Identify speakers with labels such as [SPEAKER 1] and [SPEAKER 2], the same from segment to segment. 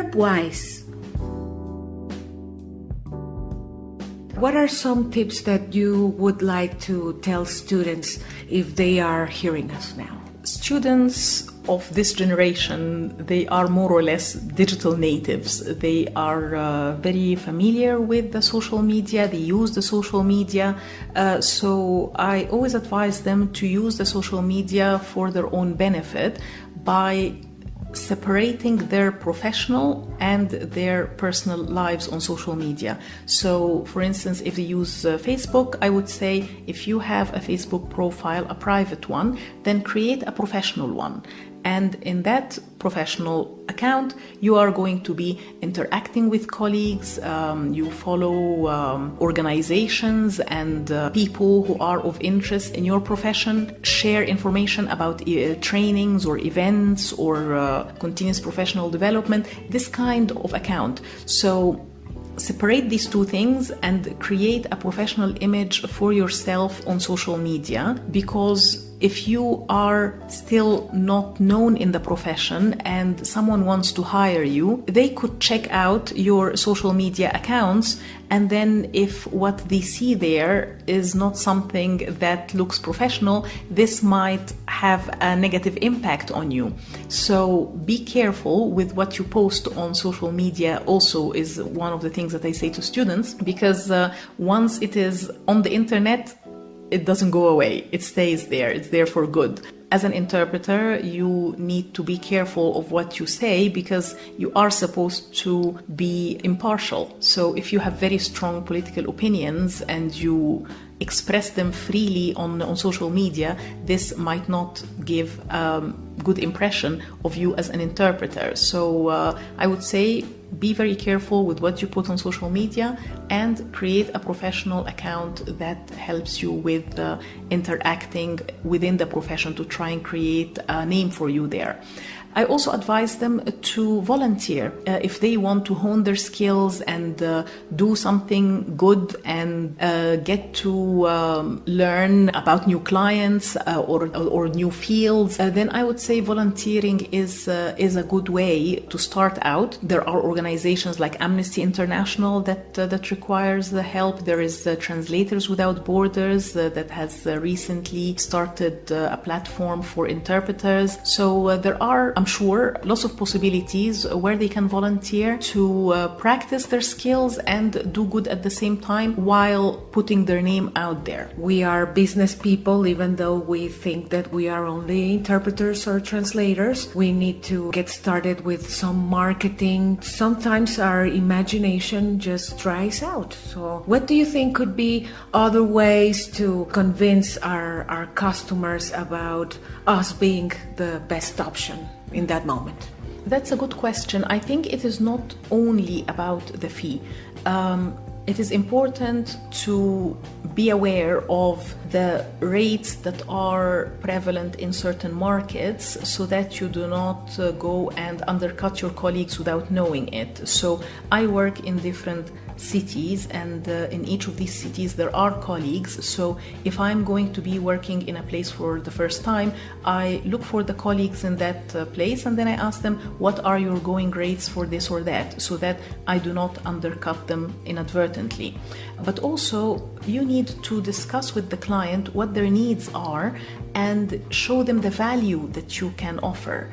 [SPEAKER 1] Terp-wise, what are some tips that you would like to tell students if they are hearing us now?
[SPEAKER 2] Students of this generation, they are more or less digital natives. They are very familiar with the social media, they use the social media. So I always advise them to use the social media for their own benefit by separating their professional and their personal lives on social media. So, for instance, if they use Facebook, I would say if you have a Facebook profile, a private one, then create a professional one. And in that professional account, you are going to be interacting with colleagues, you follow organizations and people who are of interest in your profession, share information about trainings or events or continuous professional development, this kind of account. So separate these two things and create a professional image for yourself on social media, because if you are still not known in the profession and someone wants to hire you, they could check out your social media accounts, and then if what they see there is not something that looks professional, this might have a negative impact on you. So be careful with what you post on social media also is one of the things that I say to students, because once it is on the internet, it doesn't go away. It stays there. It's there for good. As an interpreter, you need to be careful of what you say, because you are supposed to be impartial. So if you have very strong political opinions and you express them freely on social media, this might not give a good impression of you as an interpreter. So I would say be very careful with what you put on social media and create a professional account that helps you with interacting within the profession to try and create a name for you there. I also advise them to volunteer if they want to hone their skills and do something good and get to learn about new clients or new fields. Then I would say volunteering is a good way to start out. There are organizations like Amnesty International that requires the help. There is Translators Without Borders that has recently started a platform for interpreters. So there are, I'm sure, lots of possibilities where they can volunteer to practice their skills and do good at the same time while putting their name out there.
[SPEAKER 1] We are business people, even though we think that we are only interpreters or translators. We need to get started with some marketing. Sometimes our imagination just dries out. So what do you think could be other ways to convince our customers about us being the best option in that moment?
[SPEAKER 2] That's a good question. I think it is not only about the fee. It is important to be aware of the rates that are prevalent in certain markets so that you do not go and undercut your colleagues without knowing it. So I work in different cities, and in each of these cities there are colleagues. So if I'm going to be working in a place for the first time, I look for the colleagues in that place, and then I ask them, what are your going rates for this or that, so that I do not undercut them inadvertently. But also you need to discuss with the client what their needs are and show them the value that you can offer.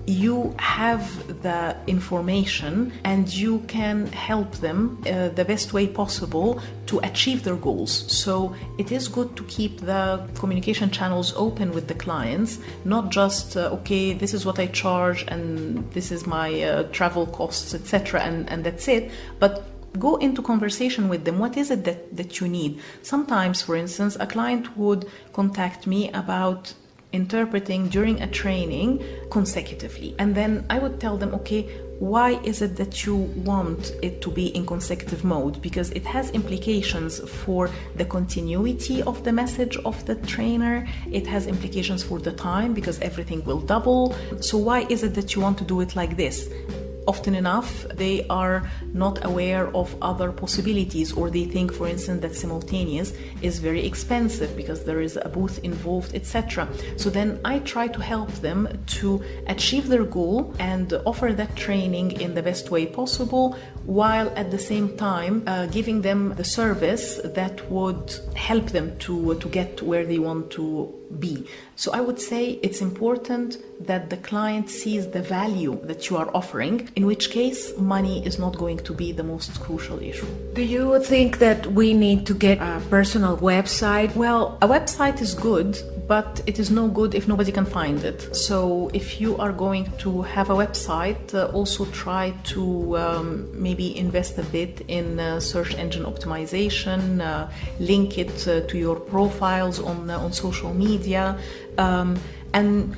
[SPEAKER 2] You have the information and you can help them the best way possible to achieve their goals. So it is good to keep the communication channels open with the clients, not just okay, this is what I charge and this is my travel costs, etc., and that's it, but go into conversation with them. What is it that you need? Sometimes, for instance, a client would contact me about interpreting during a training consecutively, and then I would tell them, okay, why is it that you want it to be in consecutive mode? Because it has implications for the continuity of the message of the trainer. It has implications for the time, because everything will double. So why is it that you want to do it like this? often enough, they are not aware of other possibilities, or they think, for instance, that simultaneous is very expensive because there is a booth involved, etc. So then I try to help them to achieve their goal and offer that training in the best way possible, while at the same time giving them the service that would help them to get where they want to be. So I would say it's important that the client sees the value that you are offering, in which case money is not going to be the most crucial issue.
[SPEAKER 1] Do you think that we need to get a personal website?
[SPEAKER 2] Well, a website is good, but it is no good if nobody can find it. So if you are going to have a website, also try to maybe invest a bit in search engine optimization, link it to your profiles on social media, and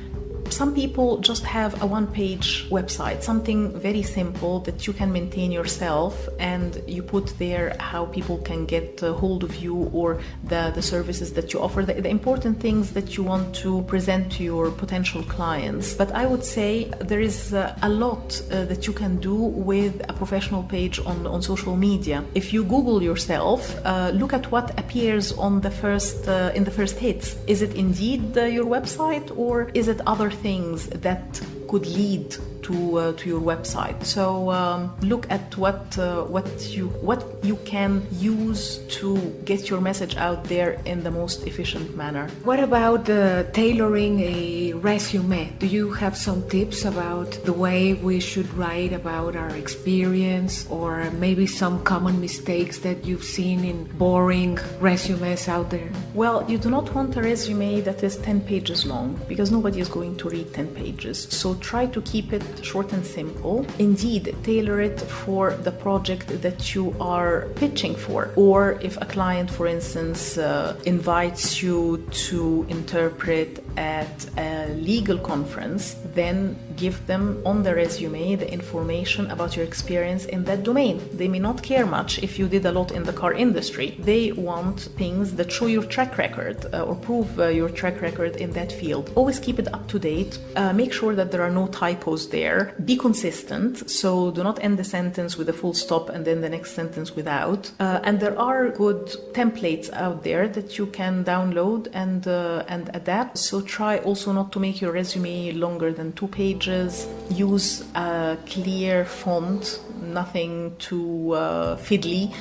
[SPEAKER 2] some people just have a one-page website, something very simple that you can maintain yourself, and you put there how people can get hold of you or the services that you offer, the important things that you want to present to your potential clients. But I would say there is a lot that you can do with a professional page on social media. If you Google yourself, look at what appears on the first in the first hits. Is it indeed your website, or is it other things that could lead to your website? So look at what you can use to get your message out there in the most efficient manner.
[SPEAKER 1] What about tailoring a resume? Do you have some tips about the way we should write about our experience, or maybe some common mistakes that you've seen in boring resumes out there?
[SPEAKER 2] Well, you do not want a resume that is 10 pages long, because nobody is going to read 10 pages. So try to keep it short and simple. Indeed, tailor it for the project that you are pitching for. Or if a client, for instance, invites you to interpret at a legal conference, then give them on the resume the information about your experience in that domain. They may not care much if you did a lot in the car industry. They want things that show your track record or prove your track record in that field. Always keep it up to date. Make sure that there are no typos there. Be consistent, so do not end the sentence with a full stop and then the next sentence without. And there are good templates out there that you can download and adapt. So try also not to make your resume longer than 2 pages. Use a clear font, nothing too fiddly.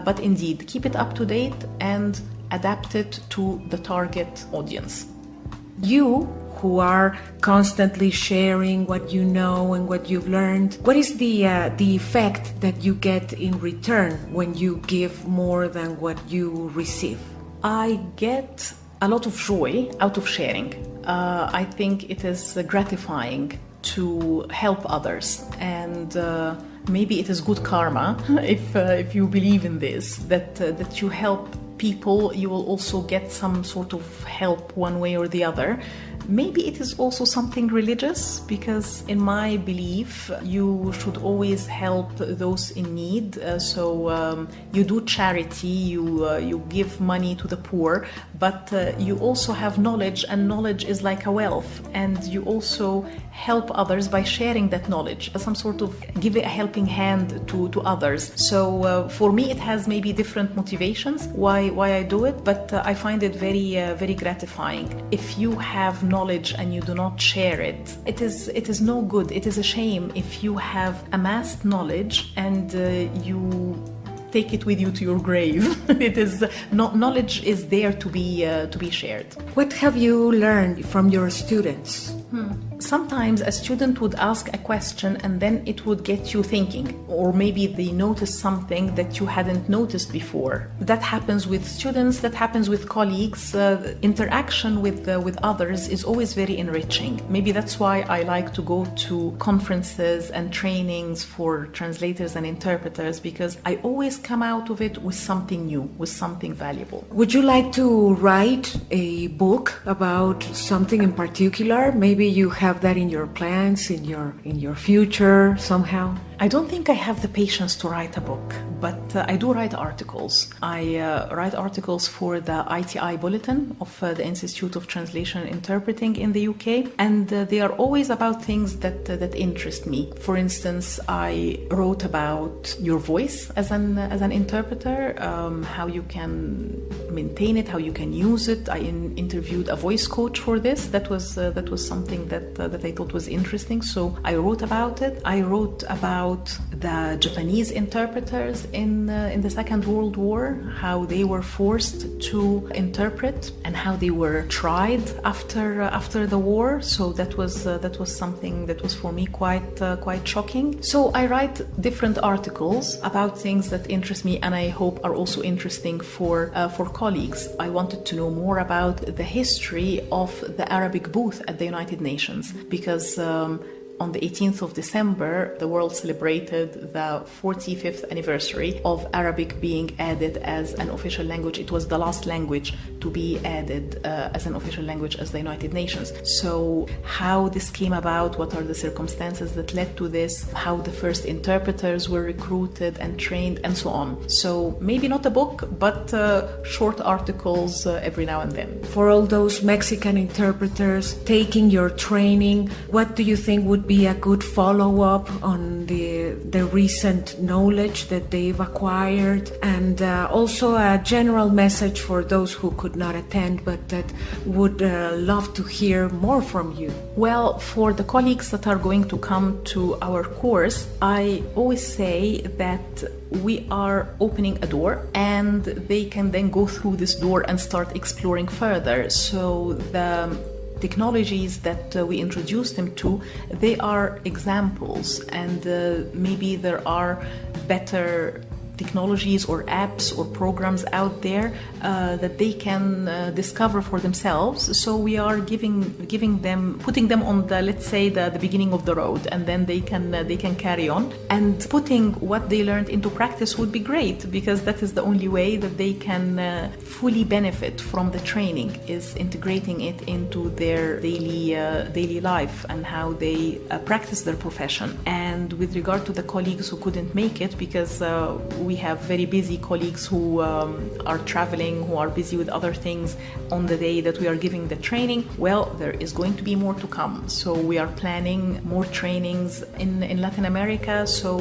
[SPEAKER 2] But indeed, keep it up to date and adapt it to the target audience.
[SPEAKER 1] You, who are constantly sharing what you know and what you've learned, what is the effect that you get in return when you give more than what you receive?
[SPEAKER 2] I get a lot of joy out of sharing. I think it is gratifying to help others, and maybe it is good karma if you believe in this, that you help people, you will also get some sort of help one way or the other. Maybe it is also something religious, because in my belief you should always help those in need. So you do charity, you give money to the poor, but you also have knowledge, and knowledge is like a wealth, and you also help others by sharing that knowledge, some sort of give a helping hand to others. So for me it has maybe different motivations why I do it, but I find it very gratifying. If you have knowledge and you do not share it, it is no good. It is a shame if you have amassed knowledge and you take it with you to your grave. It is knowledge is there to be shared.
[SPEAKER 1] What have you learned from your students?
[SPEAKER 2] Sometimes a student would ask a question and then it would get you thinking, or maybe they notice something that you hadn't noticed before. That happens with students, that happens with colleagues. Interaction with others is always very enriching. Maybe that's why I like to go to conferences and trainings for translators and interpreters, because I always come out of it with something new, with something valuable.
[SPEAKER 1] Would you like to write a book about something in particular? Maybe you have that in your plans, in your future somehow?
[SPEAKER 2] I don't think I have the patience to write a book, but I do write articles. I write articles for the ITI Bulletin of the Institute of Translation and Interpreting in the UK, and they are always about things that interest me. For instance, I wrote about your voice as an interpreter, how you can maintain it, how you can use it. I interviewed a voice coach for this. That was something that I thought was interesting, so I wrote about it. I wrote about the Japanese interpreters in the Second World War, how they were forced to interpret and how they were tried after the war. So that was something that was for me quite shocking. So I write different articles about things that interest me and I hope are also interesting for colleagues. I wanted to know more about the history of the Arabic booth at the United Nations because on the 18th of December, the world celebrated the 45th anniversary of Arabic being added as an official language. It was the last language to be added as an official language as the United Nations. So how this came about, what are the circumstances that led to this, how the first interpreters were recruited and trained, and so on. So maybe not a book, but short articles every now and then.
[SPEAKER 1] For all those Mexican interpreters taking your training, what do you think would be a good follow-up on the recent knowledge that they've acquired, and also a general message for those who could not attend but that would love to hear more from you?
[SPEAKER 2] Well, for the colleagues that are going to come to our course, I always say that we are opening a door and they can then go through this door and start exploring further. So the technologies that we introduce them to, they are examples, and maybe there are better technologies or apps or programs out there that they can discover for themselves. So we are putting them on the, let's say, the beginning of the road, and then they can carry on. And putting what they learned into practice would be great, because that is the only way that they can fully benefit from the training, is integrating it into their daily life and how they practice their profession. And with regard to the colleagues who couldn't make it, because we have very busy colleagues who are traveling, who are busy with other things on the day that we are giving the training, well, there is going to be more to come. So we are planning more trainings in Latin America, so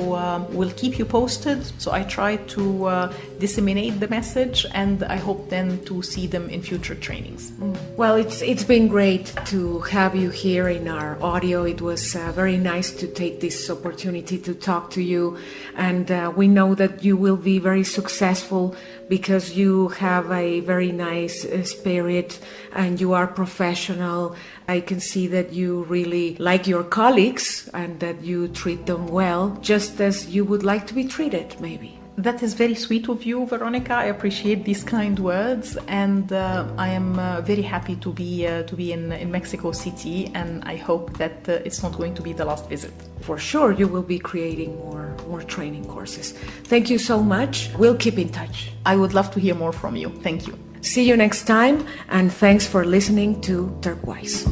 [SPEAKER 2] we'll keep you posted. So I try to disseminate the message, and I hope then to see them in future trainings.
[SPEAKER 1] Well, it's been great to have you here in our audio. It was very nice to take this opportunity to talk to you, and we know that you will be very successful because you have a very nice spirit and you are professional. I can see that you really like your colleagues and that you treat them well, just as you would like to be treated, maybe.
[SPEAKER 2] That is very sweet of you, Veronica. I appreciate these kind words, and I am very happy to be in Mexico City, and I hope that it's not going to be the last visit.
[SPEAKER 1] For sure, you will be creating more training courses. Thank you so much. We'll keep in touch.
[SPEAKER 2] I would love to hear more from you. Thank you.
[SPEAKER 1] See you next time, and thanks for listening to Terp-wise.